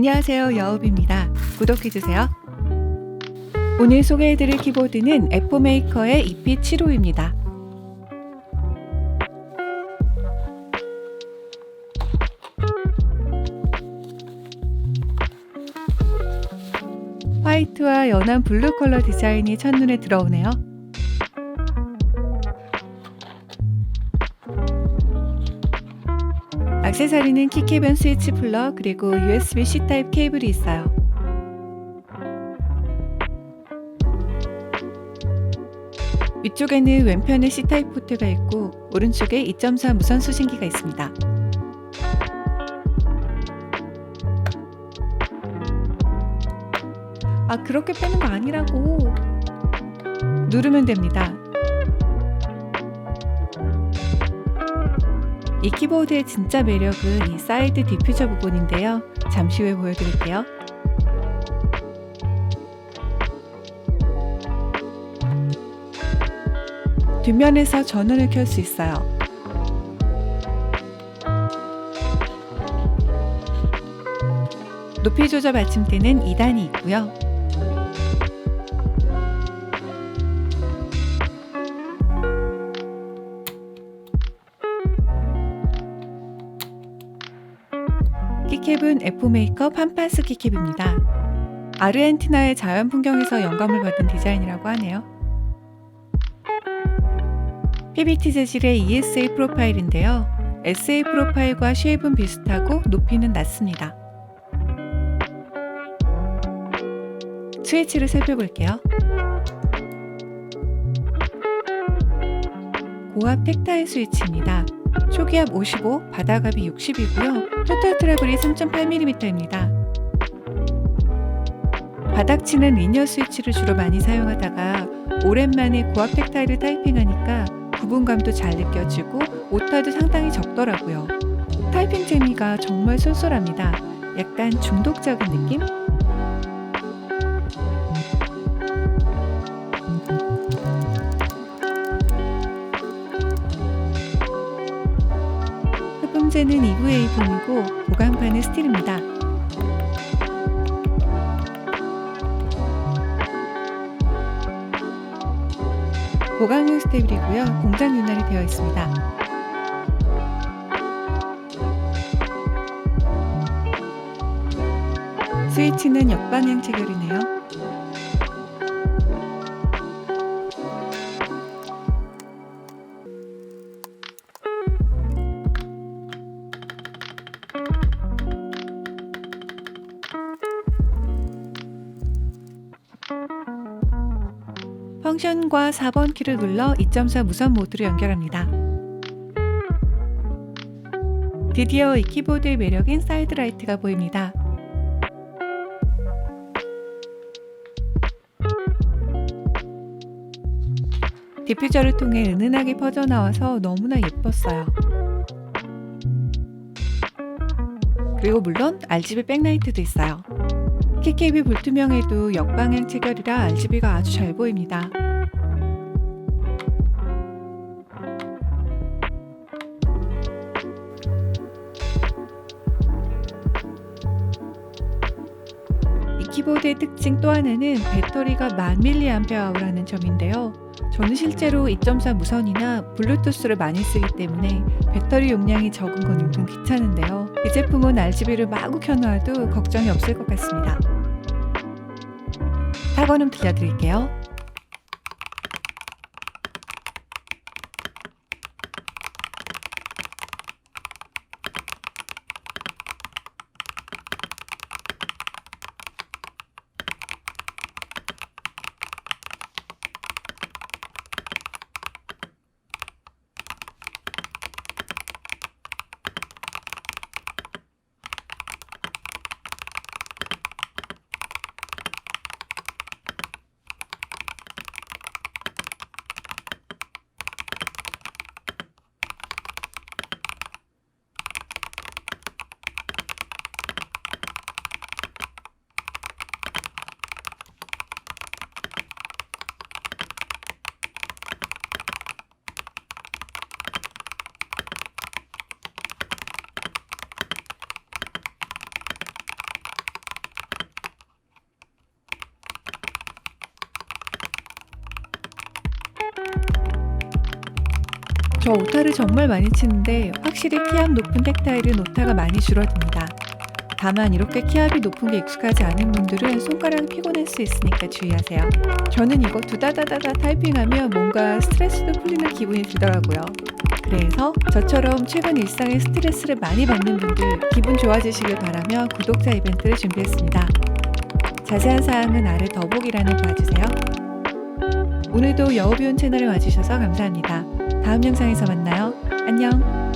안녕하세요, 여우비입니다. 구독해주세요. 오늘 소개해드릴 키보드는 애포메이커의 EP75입니다. 화이트와 연한 블루 컬러 디자인이 첫눈에 들어오네요. 액세서리는 키캡은 스위치 플러 그리고 USB-C 타입 케이블이 있어요. 위쪽에는 왼편에 C타입 포트가 있고 오른쪽에 2.4 무선 수신기가 있습니다. 그렇게 빼는 거 아니라고. 누르면 됩니다. 이 키보드의 진짜 매력은 이 사이드 디퓨저 부분인데요. 잠시 후에 보여드릴게요. 뒷면에서 전원을 켤 수 있어요. 높이 조절 받침대는 2단이 있고요. 키캡은 애포메이커 판파스 키캡입니다. 아르헨티나의 자연 풍경에서 영감을 받은 디자인이라고 하네요. PBT 재질의 ESA 프로파일인데요. SA 프로파일과 쉐입은 비슷하고 높이는 낮습니다. 스위치를 살펴볼게요. 고압 텍타일 스위치입니다. 초기압 55, 바닥압이 60이고요. 토탈 트러블이 3.8mm입니다. 바닥치는 리니어 스위치를 주로 많이 사용하다가 오랜만에 고압 텍타일을 타이핑하니까 구분감도 잘 느껴지고 오타도 상당히 적더라고요. 타이핑 재미가 정말 쏠쏠합니다. 약간 중독적인 느낌? 흡음재는 EVA-폼이고 보강판은 스틸입니다. 보강용 스테빌이고요. 공장 윤활이 되어 있습니다. 스위치는 역방향 체결이네요. 펑션과 4번 키를 눌러 2.4 무선 모드로 연결합니다. 드디어 이 키보드의 매력인 사이드 라이트가 보입니다. 디퓨저를 통해 은은하게 퍼져나와서 너무나 예뻤어요. 그리고 물론 RGB 백라이트도 있어요. 키캡이 불투명해도 역방향 체결이라 RGB가 아주 잘 보입니다. 이 키보드의 특징 또 하나는 배터리가 1000mAh라는 점인데요. 저는 실제로 2.4 무선이나 블루투스를 많이 쓰기 때문에 배터리 용량이 적은 건 은근 귀찮은데요. 이 제품은 RGB를 마구 켜놔도 걱정이 없을 것 같습니다. 사번음 들려드릴게요. 저 오타를 정말 많이 치는데 확실히 키압 높은 텍타일은 오타가 많이 줄어듭니다. 다만 이렇게 키압이 높은 게 익숙하지 않은 분들은 손가락이 피곤할 수 있으니까 주의하세요. 저는 이거 두다다다다 타이핑하면 뭔가 스트레스도 풀리는 기분이 들더라고요. 그래서 저처럼 최근 일상에 스트레스를 많이 받는 분들 기분 좋아지시길 바라며 구독자 이벤트를 준비했습니다. 자세한 사항은 아래 더보기란을 봐주세요. 오늘도 여우비온 채널에 와주셔서 감사합니다. 다음 영상에서 만나요. 안녕.